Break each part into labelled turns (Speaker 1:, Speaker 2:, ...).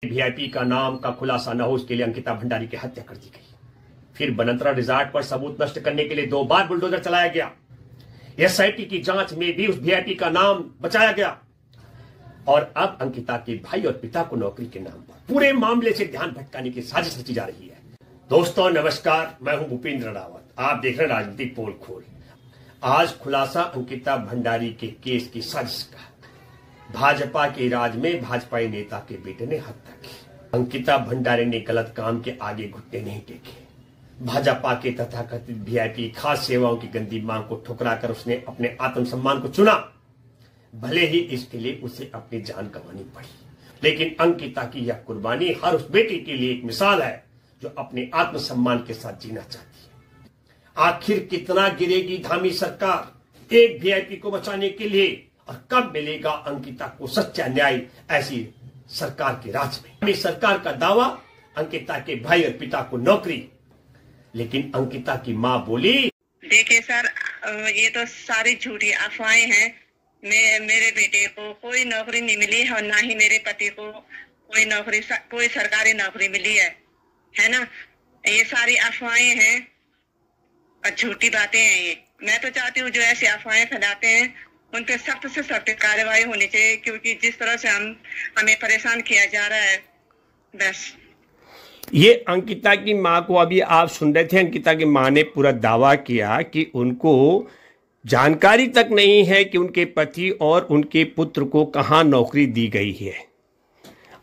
Speaker 1: VIP का नाम का खुलासा न हो उसके लिए अंकिता भंडारी की हत्या कर दी गई। फिर बनंतरा रिजॉर्ट पर सबूत नष्ट करने के लिए 2 बार बुलडोजर चलाया गया। एसआईटी की जांच में भी उस वीआईपी का नाम बचाया गया और अब अंकिता के भाई और पिता को नौकरी के नाम पर पूरे मामले से ध्यान भटकाने की साजिश रची जा रही है। दोस्तों नमस्कार, मैं हूं भूपेंद्र रावत, आप देख रहे हैं राजनीतिक पोल खोल। आज खुलासा अंकिता भंडारी के केस की साजिश का। भाजपा के राज में भाजपा नेता के बेटे ने हत्या की। अंकिता भंडारी ने गलत काम के आगे घुटने नहीं टेके। भाजपा के तथाकथित वीआईपी खास सेवाओं की गंदी मांग को ठुकराकर उसने अपने आत्मसम्मान को चुना, भले ही इसके लिए उसे अपनी जान गंवानी पड़ी। लेकिन अंकिता की यह कुर्बानी हर उस बेटी के लिए एक मिसाल है जो अपने आत्मसम्मान के साथ जीना चाहती है। आखिर कितना गिरेगी धामी सरकार एक वीआईपी को बचाने के लिए, और कब मिलेगा अंकिता को सच्चा न्याय ऐसी सरकार के राज में। धामी सरकार का दावा अंकिता के भाई और पिता को नौकरी, लेकिन अंकिता की मां बोली,
Speaker 2: देखिए सर, ये तो सारी झूठी अफवाहें हैं। मेरे बेटे को कोई नौकरी नहीं मिली है और ना ही मेरे पति को कोई सरकारी नौकरी मिली है ना। ये सारी अफवाहें हैं और झूठी बातें हैं ये। मैं तो चाहती हूँ जो ऐसी अफवाहें फैलाते हैं उन पे सख्त से सख्त कार्रवाई होनी चाहिए, क्योंकि जिस तरह से हमें परेशान किया जा रहा है। बस
Speaker 3: ये अंकिता की मां को अभी आप सुन रहे थे। अंकिता की मां ने पूरा दावा किया कि उनको जानकारी तक नहीं है कि उनके पति और उनके पुत्र को कहां नौकरी दी गई है।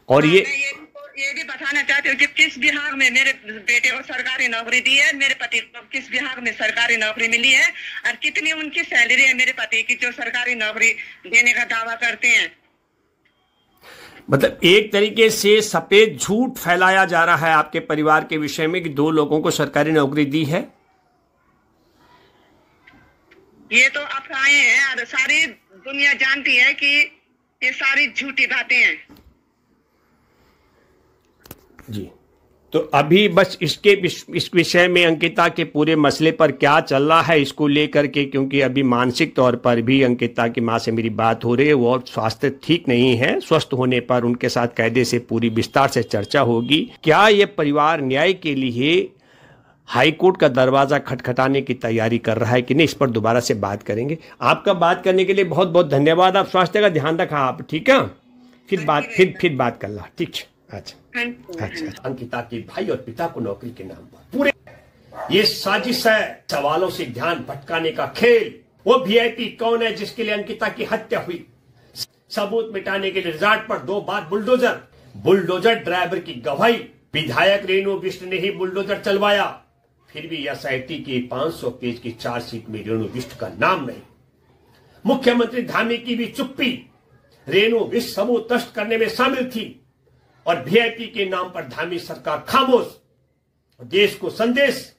Speaker 3: और ये
Speaker 2: भी बताना चाहती हूँ कि किस विभाग में मेरे बेटे को सरकारी नौकरी दी है, मेरे पति को किस विभाग में सरकारी नौकरी मिली है और कितनी उनकी सैलरी है मेरे पति की जो सरकारी नौकरी देने का दावा करते हैं।
Speaker 3: मतलब एक तरीके से सफेद झूठ फैलाया जा रहा है आपके परिवार के विषय में कि 2 लोगों को सरकारी नौकरी दी है।
Speaker 2: ये तो अफवाहें हैं और सारी दुनिया जानती है कि ये सारी झूठी बातें हैं
Speaker 3: जी। तो अभी बस इस विषय में अंकिता के पूरे मसले पर क्या चल रहा है इसको लेकर के, क्योंकि अभी मानसिक तौर पर भी अंकिता की मां से मेरी बात हो रही है, वो स्वास्थ्य ठीक नहीं है। स्वस्थ होने पर उनके साथ कायदे से पूरी विस्तार से चर्चा होगी। क्या ये परिवार न्याय के लिए हाईकोर्ट का दरवाजा खटखटाने की तैयारी कर रहा है कि नहीं, इस पर दोबारा से बात करेंगे। आपका बात करने के लिए बहुत बहुत धन्यवाद। आप स्वास्थ्य का ध्यान रखा आप, ठीक है। फिर बात कर ला, ठीक है। अच्छा।
Speaker 1: अंकिता के भाई और पिता को नौकरी के नाम पर पूरे ये साजिश है, सवालों से ध्यान भटकाने का खेल। वो वीआईपी कौन है जिसके लिए अंकिता की हत्या हुई? सबूत मिटाने के लिए रिजॉर्ट पर 2 बार बुलडोजर ड्राइवर की गवाही। विधायक रेणु बिष्ट ने ही बुलडोजर चलवाया, फिर भी एसआईटी की 500 पेज की चार्जशीट में रेणु बिष्ट का नाम नहीं। मुख्यमंत्री धामी की भी चुप्पी। रेणु बिष्ट सबूत नष्ट करने में शामिल थी और वीआईपी के नाम पर धामी सरकार खामोश। देश को संदेश,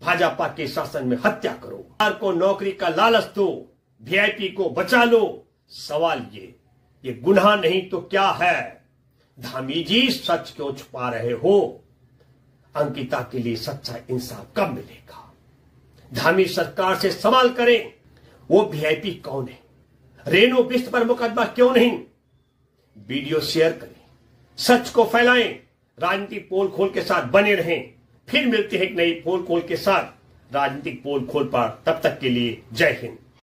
Speaker 1: भाजपा के शासन में हत्या करो, सरकार को नौकरी का लालच दो, वीआईपी को बचा लो। सवाल ये गुनाह नहीं तो क्या है? धामी जी सच क्यों छुपा रहे हो? अंकिता के लिए सच्चा इंसाफ कब मिलेगा? धामी सरकार से सवाल करें, वो वीआईपी कौन है? रेणु बिष्ट पर मुकदमा क्यों नहीं? वीडियो शेयर करें, सच को फैलाएं। राजनीतिक पोल खोल के साथ बने रहें। फिर मिलते हैं एक नई पोल खोल के साथ राजनीतिक पोल खोल पर। तब तक के लिए जय हिंद।